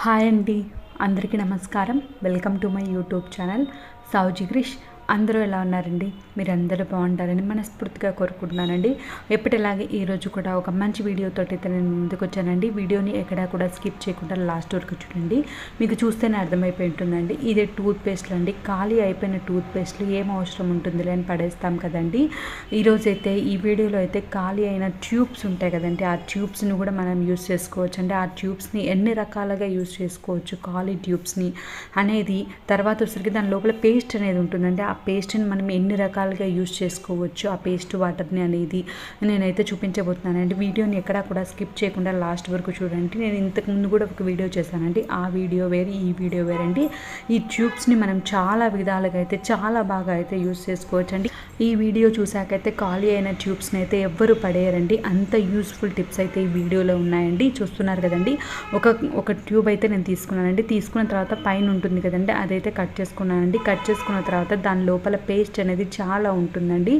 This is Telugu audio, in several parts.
హాయ్ అండి, అందరికీ నమస్కారం. Welcome to my YouTube channel Sowji Krish. అందరూ ఎలా ఉన్నారండి? మీరందరూ బాగుంటారని మనస్ఫూర్తిగా కోరుకుంటున్నానండి. ఎప్పటిలాగే ఈరోజు కూడా ఒక మంచి వీడియోతో అయితే నేను ముందుకు వచ్చానండి. వీడియోని ఎక్కడా కూడా స్కిప్ చేయకుండా లాస్ట్ వరకు చూడండి. మీకు చూస్తేనే అర్థమైపోయి ఉంటుందండి. ఇదే టూత్ పేస్ట్లు అండి. ఖాళీ అయిపోయిన టూత్ పేస్ట్లు ఏం అవసరం ఉంటుందిలే అని పడేస్తాం కదండి. ఈరోజైతే ఈ వీడియోలో అయితే ఖాళీ అయిన ట్యూబ్స్ ఉంటాయి కదండి, ఆ ట్యూబ్స్ని కూడా మనం యూస్ చేసుకోవచ్చు అండి. ఆ ట్యూబ్స్ని ఎన్ని రకాలుగా యూస్ చేసుకోవచ్చు ఖాళీ ట్యూబ్స్ని అనేది తర్వాత వచ్చరికి దాని లోపల పేస్ట్ అనేది ఉంటుందండి. ఆ పేస్ట్ని మనం ఎన్ని రకాలుగా యూస్ చేసుకోవచ్చు, ఆ పేస్ట్ వాటర్ని అనేది నేనైతే చూపించబోతున్నానండి. వీడియోని ఎక్కడా కూడా స్కిప్ చేయకుండా లాస్ట్ వరకు చూడండి. నేను ఇంతకుముందు కూడా ఒక వీడియో చేశానండి. ఆ వీడియో వేరు, ఈ వీడియో వేరండి. ఈ ట్యూబ్స్ని మనం చాలా విధాలుగా అయితే చాలా బాగా అయితే యూస్ చేసుకోవచ్చు అండి. ఈ వీడియో చూసాకైతే ఖాళీ అయిన ట్యూబ్స్ని అయితే ఎవ్వరు పడేయరండి. అంత యూస్ఫుల్ టిప్స్ అయితే ఈ వీడియోలో ఉన్నాయండి. చూస్తున్నారు కదండి. ఒక ట్యూబ్ అయితే నేను తీసుకున్నానండి. తీసుకున్న తర్వాత పైన ఉంటుంది కదండి, అదైతే కట్ చేసుకున్నానండి. కట్ చేసుకున్న తర్వాత దాని లోపల పేస్ట్ అనేది చాలా ఉంటుందండి.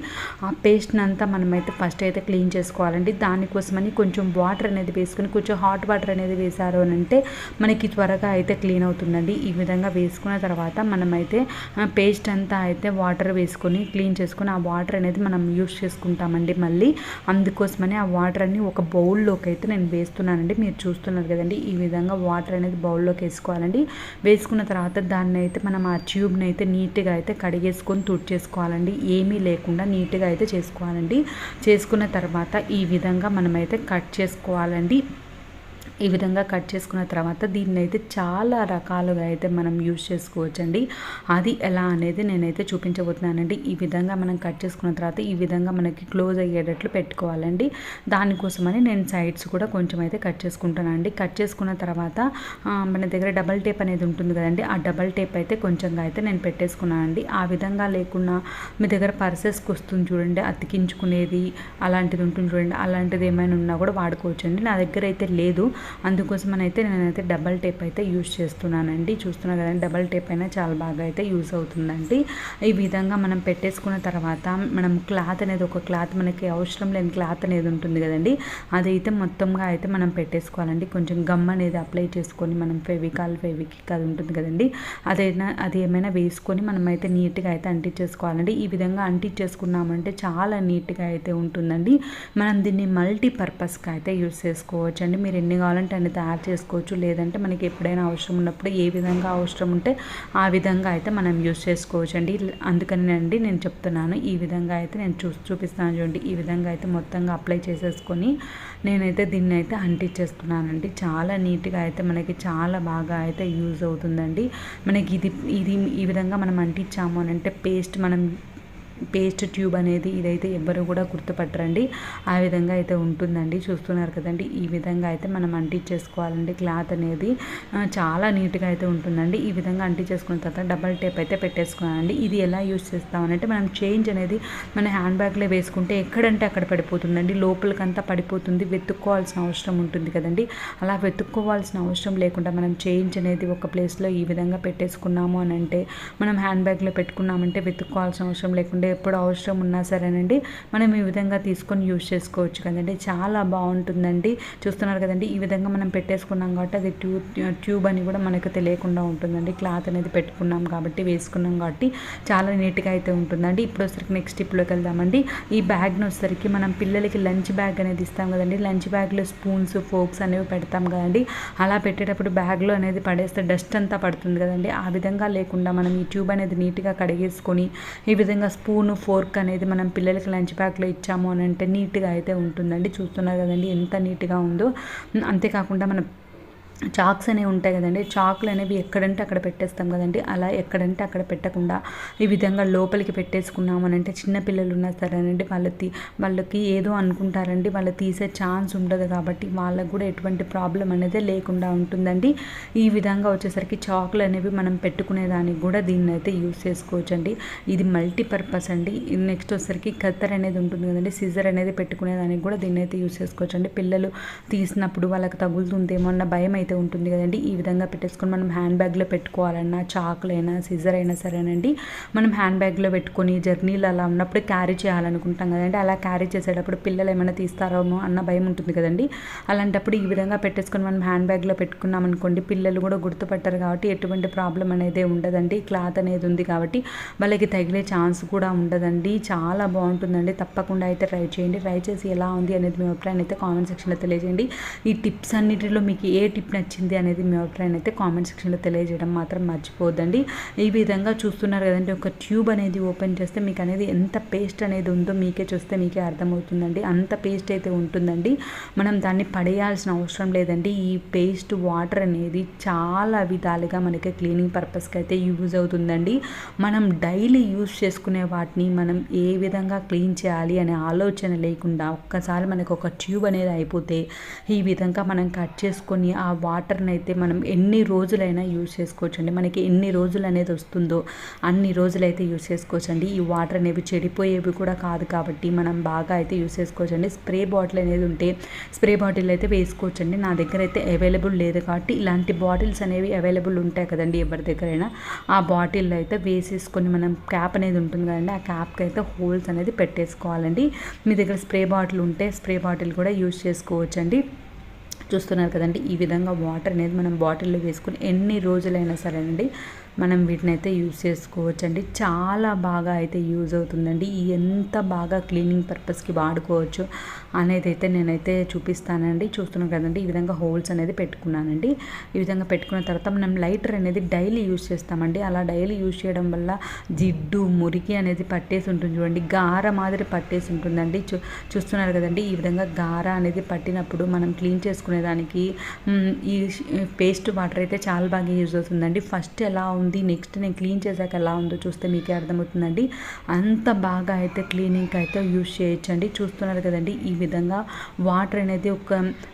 ఆ పేస్ట్ని అంతా మనమైతే ఫస్ట్ అయితే క్లీన్ చేసుకోవాలండి. దానికోసమని కొంచెం వాటర్ అనేది వేసుకొని, కొంచెం హాట్ వాటర్ అనేది వేసారు అని అంటే మనకి త్వరగా అయితే క్లీన్ అవుతుందండి. ఈ విధంగా వేసుకున్న తర్వాత మనమైతే పేస్ట్ అంతా అయితే వాటర్ వేసుకొని క్లీన్ చేసుకొని ఆ వాటర్ అనేది మనం యూస్ చేసుకుంటామండి. మళ్ళీ అందుకోసమని ఆ వాటర్ అన్ని ఒక బౌల్లోకి అయితే నేను వేస్తున్నానండి. మీరు చూస్తున్నారు కదండి, ఈ విధంగా వాటర్ అనేది బౌల్లోకి వేసుకోవాలండి. వేసుకున్న తర్వాత దాన్ని అయితే మనం ఆ ట్యూబ్ని అయితే నీట్గా అయితే కడిగేసుకొని తుడిచేసుకోవాలండి. ఏమీ లేకుండా నీట్గా అయితే చేసుకోవాలండి. చేసుకున్న తర్వాత ఈ విధంగా మనమైతే కట్ చేసుకోవాలండి. ఈ విధంగా కట్ చేసుకున్న తర్వాత దీన్ని అయితే చాలా రకాలుగా అయితే మనం యూజ్ చేసుకోవచ్చండి. అది ఎలా అనేది నేనైతే చూపించబోతున్నానండి. ఈ విధంగా మనం కట్ చేసుకున్న తర్వాత ఈ విధంగా మనకి క్లోజ్ అయ్యేటట్లు పెట్టుకోవాలండి. దానికోసమని నేను సైడ్స్ కూడా కొంచెం అయితే కట్ చేసుకుంటానండి. కట్ చేసుకున్న తర్వాత మన దగ్గర డబల్ టేప్ అనేది ఉంటుంది కదండి, ఆ డబల్ టేప్ అయితే కొంచెంగా అయితే నేను పెట్టేసుకున్నానండి. ఆ విధంగా లేకుండా మీ దగ్గర పర్సెస్కి వస్తుంది చూడండి, అతికించుకునేది అలాంటిది ఉంటుంది చూడండి, అలాంటిది ఏమైనా ఉన్నా కూడా వాడుకోవచ్చండి. నా దగ్గర అయితే లేదు, అందుకోసమనైతే నేనైతే డబల్ టేప్ అయితే యూజ్ చేస్తున్నానండి. చూస్తున్నా కదండి, డబల్ టేప్ అయినా చాలా బాగా అయితే యూజ్ అవుతుందండి. ఈ విధంగా మనం పెట్టేసుకున్న తర్వాత మనం క్లాత్ అనేది, ఒక క్లాత్ మనకి అవసరం లేని క్లాత్ అనేది ఉంటుంది కదండి, అదైతే మొత్తంగా అయితే మనం పెట్టేసుకోవాలండి. కొంచెం గమ్ అనేది అప్లై చేసుకొని మనం ఫెవిక్ అది ఉంటుంది కదండి, అది ఏమైనా వేసుకొని మనమైతే నీట్గా అయితే అంటించేసుకోవాలండి. ఈ విధంగా అంటించేసుకున్నామంటే చాలా నీట్గా అయితే ఉంటుందండి. మనం దీన్ని మల్టీపర్పస్గా అయితే యూజ్ చేసుకోవచ్చు అండి. మీరు ఎన్ని కావాలంటే అన్ని తయారు చేసుకోవచ్చు. లేదంటే మనకి ఎప్పుడైనా అవసరం ఉన్నప్పుడు ఏ విధంగా అవసరం ఉంటే ఆ విధంగా అయితే మనం యూజ్ చేసుకోవచ్చు అండి. అందుకనేనండి నేను చెప్తున్నాను. ఈ విధంగా అయితే నేను చూపిస్తాను చూడండి. ఈ విధంగా అయితే మొత్తంగా అప్లై చేసేసుకొని నేనైతే దీన్ని అయితే అంటించేస్తున్నానండి. చాలా నీట్గా అయితే మనకి చాలా బాగా అయితే యూజ్ అవుతుందండి. మనకి ఇది ఈ విధంగా మనం అంటించాము అని అంటే పేస్ట్ ట్యూబ్ అనేది ఇదైతే ఎవ్వరు కూడా గుర్తుపట్టరండి. ఆ విధంగా అయితే ఉంటుందండి. చూస్తున్నారు కదండి, ఈ విధంగా అయితే మనం అంటించేసుకోవాలండి. క్లాత్ అనేది చాలా నీట్గా అయితే ఉంటుందండి. ఈ విధంగా అంటించేసుకున్న తర్వాత డబల్ టేప్ అయితే పెట్టేసుకోవాలండి. ఇది ఎలా యూజ్ చేస్తామనంటే మనం చేంజ్ అనేది మన హ్యాండ్ బ్యాగ్లో వేసుకుంటే ఎక్కడంటే అక్కడ పడిపోతుందండి, లోపలికంతా పడిపోతుంది. వెతుక్కోవాల్సిన అవసరం ఉంటుంది కదండి. అలా వెతుక్కోవాల్సిన అవసరం లేకుండా మనం చేంజ్ అనేది ఒక ప్లేస్లో ఈ విధంగా పెట్టేసుకున్నాము అని అంటే, మనం హ్యాండ్ బ్యాగ్లో పెట్టుకున్నామంటే వెతుక్కోవాల్సిన అవసరం లేకుండా ఎప్పుడు అవసరం ఉన్నా సరేనండి మనం ఈ విధంగా తీసుకొని యూజ్ చేసుకోవచ్చు కదండి. చాలా బాగుంటుందండి. చూస్తున్నారు కదండి, ఈ విధంగా మనం పెట్టేసుకున్నాం కాబట్టి అది ట్యూబ్ అని కూడా మనకు తెలియకుండా ఉంటుందండి. క్లాత్ అనేది పెట్టుకున్నాం కాబట్టి, వేసుకున్నాం కాబట్టి చాలా నీట్గా అయితే ఉంటుందండి. ఇప్పుడు వచ్చరికి నెక్స్ట్ స్టెప్లోకి వెళ్దామండి. ఈ బ్యాగ్ను వచ్చరికి మనం పిల్లలకి లంచ్ బ్యాగ్ అనేది ఇస్తాం కదండి. లంచ్ బ్యాగ్లో స్పూన్స్, ఫోక్స్ అనేవి పెడతాం కదండి. అలా పెట్టేటప్పుడు బ్యాగ్లో అనేది పడేస్తే డస్ట్ అంతా పడుతుంది కదండి. ఆ విధంగా లేకుండా మనం ఈ ట్యూబ్ అనేది నీట్గా కడిగేసుకొని ఈ విధంగా స్పూన్, ఫోర్క్ అనేది మనం పిల్లలకి లంచ్ బ్యాగ్లో ఇచ్చాము అని అంటే నీట్గా అయితే ఉంటుందండి. చూస్తున్నారు కదండి ఎంత నీట్గా ఉందో. అంతేకాకుండా మనం చాక్స్ అనేవి ఉంటాయి కదండి, చాకులు అనేవి ఎక్కడంటే అక్కడ పెట్టేస్తాం కదండి. అలా ఎక్కడంటే అక్కడ పెట్టకుండా ఈ విధంగా లోపలికి పెట్టేసుకున్నాము అని అంటే చిన్నపిల్లలు ఉన్నా సరేనండి, వాళ్ళకి ఏదో అనుకుంటారండి, వాళ్ళు తీసే ఛాన్స్ ఉండదు కాబట్టి వాళ్ళకు కూడా ఎటువంటి ప్రాబ్లం అనేది లేకుండా ఉంటుందండి. ఈ విధంగా వచ్చేసరికి చాకులు అనేవి మనం పెట్టుకునేదానికి కూడా దీన్ని అయితే యూజ్ చేసుకోవచ్చు అండి. ఇది మల్టీపర్పస్ అండి. నెక్స్ట్ వచ్చేసరికి కత్తర్ అనేది ఉంటుంది కదండి, సిజర్ అనేది పెట్టుకునేదానికి కూడా దీన్ని అయితే యూజ్ చేసుకోవచ్చు అండి. పిల్లలు తీసినప్పుడు వాళ్ళకి తగులుతుందేమో అన్న భయం అయితే ఉంటుంది కదండి, ఈ విధంగా పెట్టేసుకొని మనం హ్యాండ్ బ్యాగ్లో పెట్టుకోవాలన్నా, చాకులైనా సిజర్ అయినా సరేనండి, మనం హ్యాండ్ బ్యాగ్లో పెట్టుకొని జర్నీలు అలా ఉన్నప్పుడు క్యారీ చేయాలనుకుంటాం కదండి, అలా క్యారీ చేసేటప్పుడు పిల్లలు ఏమైనా తీస్తారేమో అన్న భయం ఉంటుంది కదండి. అలాంటప్పుడు ఈ విధంగా పెట్టేసుకొని మనం హ్యాండ్ బ్యాగ్లో పెట్టుకున్నాం అనుకోండి, పిల్లలు కూడా గుర్తుపట్టారు కాబట్టి ఎటువంటి ప్రాబ్లం అనేది ఉండదండి. క్లాత్ అనేది ఉంది కాబట్టి వాళ్ళకి తగిలే ఛాన్స్ కూడా ఉండదండి. చాలా బాగుంటుందండి. తప్పకుండా అయితే ట్రై చేయండి. ట్రై చేసి ఎలా ఉంది అనేది మీ అభిప్రాయం అయితే కామెంట్ సెక్షన్లో తెలియజేయండి. ఈ టిప్స్ అన్నిటిలో మీకు ఏ టిప్ నచ్చింది అనేది మీ అభిప్రాయం అయితే కామెంట్ సెక్షన్లో తెలియజేయడం మాత్రం మర్చిపోద్దండి. ఈ విధంగా చూస్తున్నారు కదండి, ఒక ట్యూబ్ అనేది ఓపెన్ చేస్తే మీకు అనేది ఎంత పేస్ట్ అనేది ఉందో మీకే చూస్తే మీకే అర్థమవుతుందండి. అంత పేస్ట్ అయితే ఉంటుందండి. మనం దాన్ని పడేయాల్సిన అవసరం లేదండి. ఈ పేస్ట్ వాటర్ అనేది చాలా విధాలుగా మనకి క్లీనింగ్ పర్పస్కి అయితే యూజ్ అవుతుందండి. మనం డైలీ యూజ్ చేసుకునే వాటిని మనం ఏ విధంగా క్లీన్ చేయాలి అనే ఆలోచన లేకుండా ఒక్కసారి మనకు ఒక ట్యూబ్ అనేది అయిపోతే ఈ విధంగా మనం కట్ చేసుకొని ఆ వాటర్ని అయితే మనం ఎన్ని రోజులైనా యూజ్ చేసుకోవచ్చండి. మనకి ఎన్ని రోజులు అనేది వస్తుందో అన్ని రోజులైతే యూజ్ చేసుకోవచ్చండి. ఈ వాటర్ అనేవి చెడిపోయేవి కూడా కాదు కాబట్టి మనం బాగా అయితే యూజ్ చేసుకోవచ్చండి. స్ప్రే బాటిల్ అనేది ఉంటే స్ప్రే బాటిల్ అయితే వేసుకోవచ్చండి. నా దగ్గర అయితే అవైలబుల్ లేదు కాబట్టి ఇలాంటి బాటిల్స్ అనేవి అవైలబుల్ ఉంటాయి కదండి ఎవరి దగ్గరైనా, ఆ బాటిల్లో అయితే వేసేసుకొని మనం క్యాప్ అనేది ఉంటుంది కదండి, ఆ క్యాప్కి అయితే హోల్స్ అనేది పెట్టేసుకోవాలండి. మీ దగ్గర స్ప్రే బాటిల్ ఉంటే స్ప్రే బాటిల్ కూడా యూజ్ చేసుకోవచ్చండి. చూస్తున్నారు కదండి, ఈ విధంగా వాటర్ అనేది మనం బాటిల్లో వేసుకుని ఎన్ని రోజులైనా సరేనండి మనం వీటిని అయితే యూజ్ చేసుకోవచ్చండి. చాలా బాగా అయితే యూజ్ అవుతుందండి. ఎంత బాగా క్లీనింగ్ పర్పస్కి వాడుకోవచ్చు అనేది అయితే నేనైతే చూపిస్తానండి. చూస్తున్నాం కదండి, ఈ విధంగా హోల్స్ అనేది పెట్టుకున్నానండి. ఈ విధంగా పెట్టుకున్న తర్వాత మనం లైటర్ అనేది డైలీ యూజ్ చేస్తామండి. అలా డైలీ యూజ్ చేయడం వల్ల జిడ్డు మురికి అనేది పట్టేసి ఉంటుంది చూడండి, గార మాదిరి పట్టేసి ఉంటుందండి. చూస్తున్నారు కదండి, ఈ విధంగా గార అనేది పట్టినప్పుడు మనం క్లీన్ చేసుకునేదానికి ఈ పేస్ట్ వాటర్ అయితే చాలా బాగా యూజ్ అవుతుందండి. ఫస్ట్ ఎలా ఉంది, నెక్స్ట్ నేను క్లీన్ చేశాక ఎలా ఉందో చూస్తే మీకే అర్థమవుతుందండి. అంత బాగా అయితే క్లీనింగ్కి అయితే యూజ్ చేయొచ్చండి. చూస్తున్నారు కదండి, ఈ విధంగా వాటర్ అనేది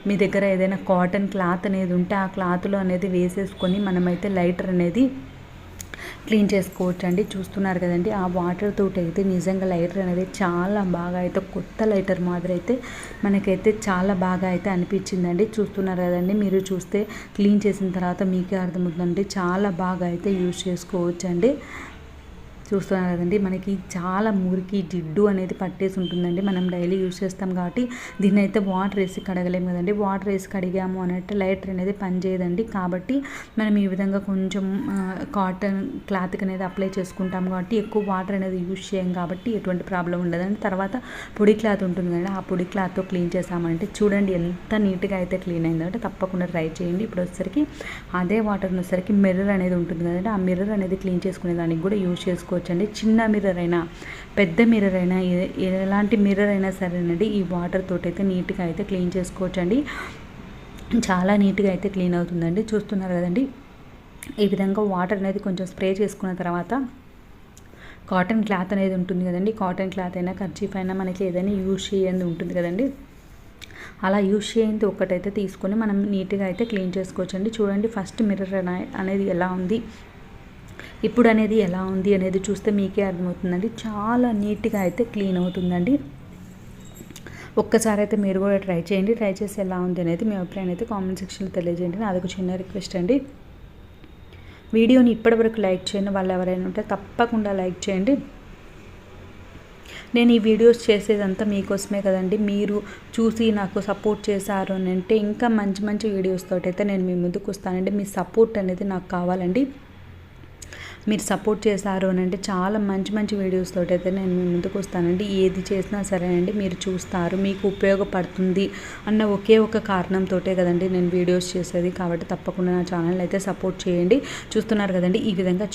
మీ దగ్గర ఏదైనా కాటన్ క్లాత్ అనేది ఉంటే ఆ క్లాత్లో అనేది వేసేసుకొని మనమైతే లైటర్ అనేది క్లీన్ చేసుకోవచ్చు అండి. చూస్తున్నారు కదండి, ఆ వాటర్ తోటి అయితే నిజంగా లైటర్ అనేది చాలా బాగా అయితే కొత్త లైటర్ మాదిరి అయితే మనకైతే చాలా బాగా అయితే అనిపించిందండి. చూస్తున్నారు కదండి, మీరు చూస్తే క్లీన్ చేసిన తర్వాత మీకే అర్థమవుతుందండి. చాలా బాగా అయితే యూజ్ చేసుకోవచ్చు అండి. చూస్తున్నారు కదండి, మనకి చాలా మురికి జిడ్డు అనేది పట్టేసి ఉంటుందండి. మనం డైలీ యూజ్ చేస్తాం కాబట్టి దీన్ని అయితే వాటర్ వేసి కడగలేము కదండి. వాటర్ వేసి కడిగాము అన్నట్టు లైటర్ అనేది పనిచేయదండి. కాబట్టి మనం ఈ విధంగా కొంచెం కాటన్ క్లాత్కి అనేది అప్లై చేసుకుంటాం కాబట్టి ఎక్కువ వాటర్ అనేది యూజ్ చేయం కాబట్టి ఎటువంటి ప్రాబ్లం ఉండదండి. తర్వాత పొడి క్లాత్ ఉంటుంది కదండి, ఆ పొడి క్లాత్తో క్లీన్ చేసామంటే చూడండి ఎంత నీట్గా అయితే క్లీన్ అయిందంటే తప్పకుండా ట్రై చేయండి. ఇప్పుడు వచ్చేసరికి అదే వాటర్ వచ్చేసరికి మిర్రర్ అనేది ఉంటుంది కదండి, ఆ మిర్రర్ అనేది క్లీన్ చేసుకునే దానికి కూడా యూజ్ చేసుకోవచ్చు అండి. చిన్న మిర్రర్ అయినా పెద్ద మిర్రర్ అయినా ఎలాంటి మిర్రర్ అయినా సరేనండి ఈ వాటర్ తోటి అయితే నీట్గా అయితే క్లీన్ చేసుకోవచ్చండి. చాలా నీట్గా అయితే క్లీన్ అవుతుందండి. చూస్తున్నారు కదండి, ఈ విధంగా వాటర్ అనేది కొంచెం స్ప్రే చేసుకున్న తర్వాత కాటన్ క్లాత్ అనేది ఉంటుంది కదండి, కాటన్ క్లాత్ అయినా కర్చీఫ్ అయినా మనకి ఏదైనా యూజ్ చేయండి ఉంటుంది కదండి, అలా యూజ్ చేయండి ఒక్కటైతే తీసుకొని మనం నీట్గా అయితే క్లీన్ చేసుకోవచ్చండి. చూడండి ఫస్ట్ మిర్రర్ అనేది ఎలా ఉంది, ఇప్పుడు అనేది ఎలా ఉంది అనేది చూస్తే మీకే అర్థమవుతుందండి. చాలా నీట్గా అయితే క్లీన్ అవుతుందండి. ఒక్కసారి అయితే మీరు కూడా ట్రై చేయండి. ట్రై చేసి ఎలా ఉంది అనేది మీ అభిప్రాయం అయితే కామెంట్ సెక్షన్లో తెలియజేయండి. నాదొక చిన్న రిక్వెస్ట్ అండి, వీడియోని ఇప్పటివరకు లైక్ చేయండి. వాళ్ళు ఎవరైనా ఉంటే తప్పకుండా లైక్ చేయండి. నేను ఈ వీడియోస్ చేసేదంతా మీకోసమే కదండి. మీరు చూసి నాకు సపోర్ట్ చేశారు అని అంటే ఇంకా మంచి మంచి వీడియోస్ తోటి అయితే నేను మీ ముందుకు వస్తానండి. మీ సపోర్ట్ అనేది నాకు కావాలండి. మీరు సపోర్ట్ చేశారు అని అంటే చాలా మంచి మంచి వీడియోస్ తోటి అయితే నేను మీ ముందుకు వస్తానండి. ఏది చేసినా సరేనండి మీరు చూస్తారు, మీకు ఉపయోగపడుతుంది అన్న ఒకే ఒక కారణంతో కదండి నేను వీడియోస్ చేసేది. కాబట్టి తప్పకుండా నా ఛానల్ అయితే సపోర్ట్ చేయండి. చూస్తున్నారు కదండి, ఈ విధంగా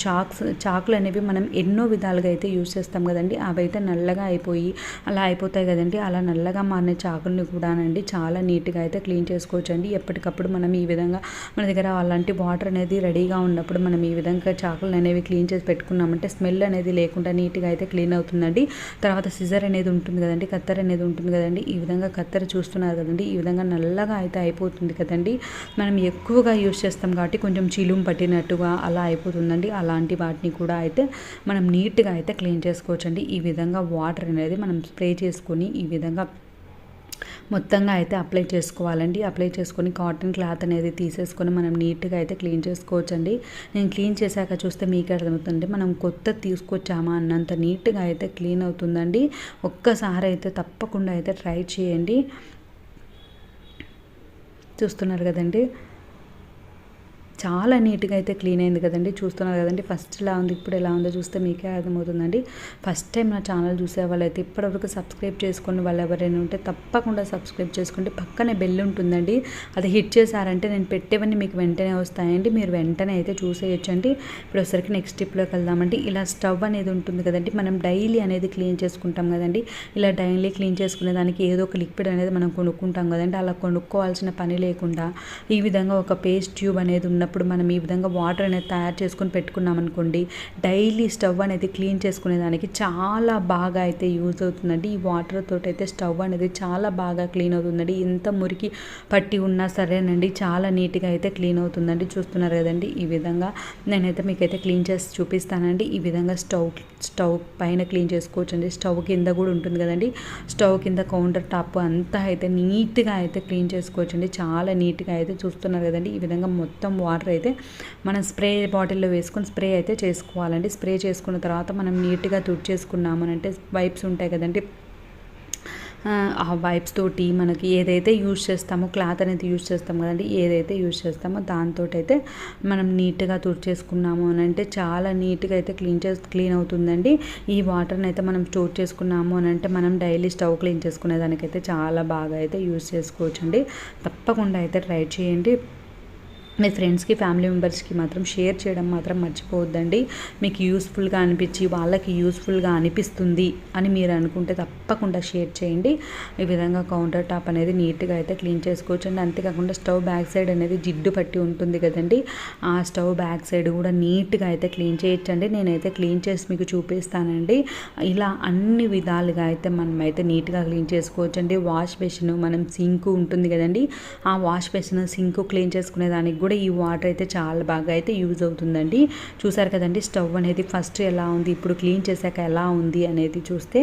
చాకులు అనేవి మనం ఎన్నో విధాలుగా అయితే యూజ్ చేస్తాం కదండి, అవి అయితే నల్లగా అయిపోయి అలా అయిపోతాయి కదండి. అలా నల్లగా మారిన చాకుల్ని కూడానండి చాలా నీట్గా అయితే క్లీన్ చేసుకోవచ్చు అండి. ఎప్పటికప్పుడు మనం ఈ విధంగా మన దగ్గర అలాంటి వాటర్ అనేది రెడీగా ఉన్నప్పుడు మనం ఈ విధంగా చాకులు అనేవి క్లీన్ చేసి పెట్టుకున్నామంటే స్మెల్ అనేది లేకుండా నీట్గా అయితే క్లీన్ అవుతుందండి. తర్వాత సిజర్ అనేది ఉంటుంది కదండి, కత్తెర అనేది ఉంటుంది కదండి, ఈ విధంగా కత్తెర చూస్తున్నారు కదండి, ఈ విధంగా నల్లగా అయితే అయిపోతుంది కదండి. మనం ఎక్కువగా యూజ్ చేస్తాం కాబట్టి కొంచెం చిలుము పట్టినట్టుగా అలా అయిపోతుందండి. అలాంటి వాటిని కూడా అయితే మనం నీట్గా అయితే క్లీన్ చేసుకోవచ్చండి. ఈ విధంగా వాటర్ అనేది మనం స్ప్రే చేసుకొని ఈ విధంగా మొత్తంగా అయితే అప్లై చేసుకోవాలండి. అప్లై చేసుకొని కాటన్ క్లాత్ అనేది తీసేసుకొని మనం నీట్గా అయితే క్లీన్ చేసుకోవచ్చండి. నేను క్లీన్ చేశాక చూస్తే మీకు అర్థమవుతుంది మనం కొత్త తీసుకొచ్చామా అన్నంత నీట్గా అయితే క్లీన్ అవుతుందండి. ఒక్కసారి అయితే తప్పకుండా అయితే ట్రై చేయండి. చూస్తున్నారు కదండి, చాలా నీట్గా అయితే క్లీన్ అయింది కదండి. చూస్తున్నారు కదండి, ఫస్ట్ ఎలా ఉంది ఇప్పుడు ఎలా ఉందో చూస్తే మీకే అర్థమవుతుందండి. ఫస్ట్ టైం నా ఛానల్ చూసే వాళ్ళైతే ఇప్పటివరకు సబ్స్క్రైబ్ చేసుకుని వాళ్ళు ఎవరైనా ఉంటే తప్పకుండా సబ్స్క్రైబ్ చేసుకోండి. పక్కనే బెల్ ఉంటుందండి, అది హిట్ చేశారంటే నేను పెట్టేవన్నీ మీకు వెంటనే వస్తాయండి. మీరు వెంటనే అయితే చూసేయచ్చండి. ఇప్పుడు ఒకసారికి నెక్స్ట్ స్టెప్లోకి వెళ్దామండి. ఇలా స్టవ్ అనేది ఉంటుంది కదండి, మనం డైలీ అనేది క్లీన్ చేసుకుంటాం కదండి. ఇలా డైలీ క్లీన్ చేసుకునే దానికి ఏదో ఒక లిక్విడ్ అనేది మనం కొనుక్కుంటాం కదండి. అలా కొనుక్కోవాల్సిన పని లేకుండా ఈ విధంగా ఒక పేస్ట్ ట్యూబ్ అనేది ఉన్నప్పుడు మనం ఈ విధంగా వాటర్ అనేది తయారు చేసుకొని పెట్టుకున్నాం అనుకోండి, డైలీ స్టవ్ అనేది క్లీన్ చేసుకునే దానికి చాలా బాగా అయితే యూజ్ అవుతుందండి. ఈ వాటర్ తోటి అయితే స్టవ్ అనేది చాలా బాగా క్లీన్ అవుతుందండి. ఎంత మురికి పట్టి ఉన్నా సరేనండి, చాలా నీట్గా అయితే క్లీన్ అవుతుందండి. చూస్తున్నారు కదండి, ఈ విధంగా నేనైతే మీకైతే క్లీన్ చేసి చూపిస్తానండి. ఈ విధంగా స్టవ్ పైన క్లీన్ చేసుకోవచ్చండి. స్టవ్ కింద కూడా ఉంటుంది కదండి, స్టవ్ కింద కౌంటర్ టాప్ అంతా అయితే నీట్గా అయితే క్లీన్ చేసుకోవచ్చండి. చాలా నీట్గా అయితే చూస్తున్నారు కదండి. ఈ విధంగా మొత్తం వాటర్ అయితే మనం స్ప్రే బాటిల్లో వేసుకొని స్ప్రే అయితే చేసుకోవాలండి. స్ప్రే చేసుకున్న తర్వాత మనం నీట్గా తుడిచేసుకున్నాము అంటే వైప్స్ ఉంటాయి కదండి, ఆ వైప్స్ తోటి మనకి ఏదైతే యూజ్ చేస్తామో క్లాత్ అనేది యూజ్ చేస్తాం కదండి, ఏదైతే యూజ్ చేస్తామో దాంతో అయితే మనం నీట్గా తుడిచేసుకున్నాము అని అంటే చాలా నీట్గా అయితే క్లీన్ అవుతుందండి. ఈ వాటర్ని అయితే మనం స్టోర్ చేసుకున్నాము అని అంటే మనం డైలీ స్టవ్ క్లీన్ చేసుకునే దానికైతే చాలా బాగా అయితే యూజ్ చేసుకోవచ్చండి. తప్పకుండా అయితే ట్రై చేయండి. మీ ఫ్రెండ్స్కి ఫ్యామిలీ మెంబర్స్కి మాత్రం షేర్ చేయడం మాత్రం మర్చిపోవద్దండి. మీకు యూస్ఫుల్గా అనిపించి వాళ్ళకి యూస్ఫుల్గా అనిపిస్తుంది అని మీరు అనుకుంటే తప్పకుండా షేర్ చేయండి. ఈ విధంగా కౌంటర్ టాప్ అనేది నీట్గా అయితే క్లీన్ చేసుకోవచ్చండి. అంతేకాకుండా స్టవ్ బ్యాక్ సైడ్ అనేది జిడ్డు పట్టి ఉంటుంది కదండి, ఆ స్టవ్ బ్యాక్ సైడ్ కూడా నీట్గా అయితే క్లీన్ చేయొచ్చండి. నేనైతే క్లీన్ చేసి మీకు చూపిస్తానండి. ఇలా అన్ని విధాలుగా అయితే మనం అయితే నీట్గా క్లీన్ చేసుకోవచ్చండి. వాష్ బేసిన్, మనం సింక్ ఉంటుంది కదండి, ఆ వాష్ బేసిన్ సింక్ క్లీన్ చేసుకునే దానికి కూడా ఈ వాటర్ అయితే చాలా బాగా అయితే యూజ్ అవుతుందండి. చూసారు కదండి, స్టవ్ అనేది ఫస్ట్ ఎలా ఉంది, ఇప్పుడు క్లీన్ చేశాక ఎలా ఉంది అనేది చూస్తే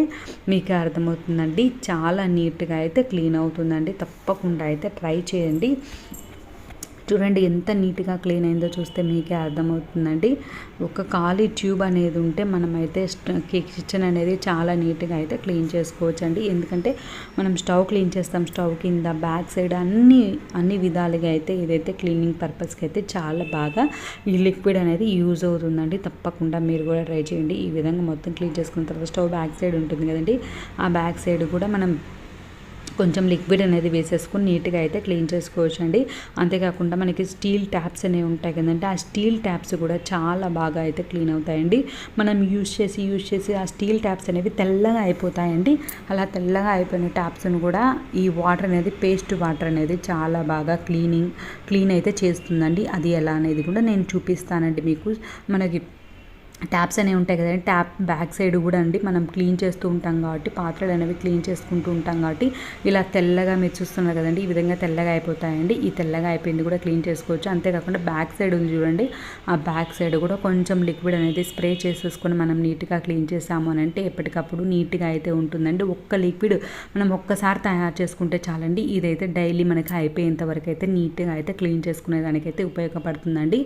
మీకు అర్థమవుతుందండి. చాలా నీట్గా అయితే క్లీన్ అవుతుందండి. తప్పకుండా అయితే ట్రై చేయండి. చూడండి ఎంత నీట్గా క్లీన్ అయిందో చూస్తే మీకే అర్థమవుతుందండి. ఒక ఖాళీ ట్యూబ్ అనేది ఉంటే మనమైతే కిచెన్ అనేది చాలా నీట్గా అయితే క్లీన్ చేసుకోవచ్చండి. ఎందుకంటే మనం స్టవ్ క్లీన్ చేస్తాం, స్టవ్ కింద బ్యాక్ సైడ్ అన్ని విధాలుగా అయితే ఇదైతే క్లీనింగ్ పర్పస్కి అయితే చాలా బాగా ఈ లిక్విడ్ అనేది యూజ్ అవుతుందండి. తప్పకుండా మీరు కూడా ట్రై చేయండి. ఈ విధంగా మొత్తం క్లీన్ చేసుకున్న తర్వాత స్టవ్ బ్యాక్ సైడ్ ఉంటుంది కదండి, ఆ బ్యాక్ సైడ్ కూడా మనం కొంచెం లిక్విడ్ అనేది వేసేసుకొని నీట్గా అయితే క్లీన్ చేసుకోవచ్చు అండి. అంతేకాకుండా మనకి స్టీల్ ట్యాప్స్ అనేవి ఉంటాయి కదండి, ఆ స్టీల్ ట్యాప్స్ కూడా చాలా బాగా అయితే క్లీన్ అవుతాయండి. మనం యూజ్ చేసి ఆ స్టీల్ ట్యాప్స్ అనేవి తెల్లగా అయిపోతాయండి. అలా తెల్లగా అయిపోయిన ట్యాప్స్ను కూడా ఈ వాటర్ అనేది పేస్ట్ వాటర్ అనేది చాలా బాగా క్లీన్ అయితే చేస్తుందండి. అది ఎలా అనేది కూడా నేను చూపిస్తానండి మీకు. మనకి ట్యాప్స్ అనేవి ఉంటాయి కదండి, ట్యాప్ బ్యాక్ సైడ్ కూడా అండి మనం క్లీన్ చేస్తూ ఉంటాం కాబట్టి, పాత్రలు అనేవి క్లీన్ చేసుకుంటూ ఉంటాం కాబట్టి ఇలా తెల్లగా మీరు చూస్తున్నారు కదండి, ఈ విధంగా తెల్లగా అయిపోతాయండి. ఈ తెల్లగా అయిపోయింది కూడా క్లీన్ చేసుకోవచ్చు. అంతేకాకుండా బ్యాక్ సైడ్ ఉంది చూడండి, ఆ బ్యాక్ సైడ్ కూడా కొంచెం లిక్విడ్ అనేది స్ప్రే చేసేసుకొని మనం నీట్గా క్లీన్ చేసాము అని అంటే ఎప్పటికప్పుడు నీట్గా అయితే ఉంటుందండి. ఒక్క లిక్విడ్ మనం ఒక్కసారి తయారు చేసుకుంటే చాలండి. ఇదైతే డైలీ మనకి అయిపోయేంత వరకు అయితే నీట్గా అయితే క్లీన్ చేసుకునే దానికైతే ఉపయోగపడుతుందండి.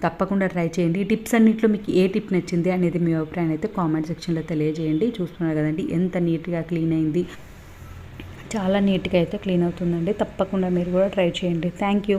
తప్పకుండా ట్రై చేయండి. ఈ టిప్స్ అన్నింటిలో మీకు ఏ టిప్ నచ్చింది అనేది మీ అభిప్రాయం అయితే కామెంట్ సెక్షన్లో తెలియజేయండి. చూస్తున్నారు కదండి ఎంత నీట్గా క్లీన్ అయింది, చాలా నీట్గా అయితే క్లీన్ అవుతుందండి. తప్పకుండా మీరు కూడా ట్రై చేయండి. Thank you.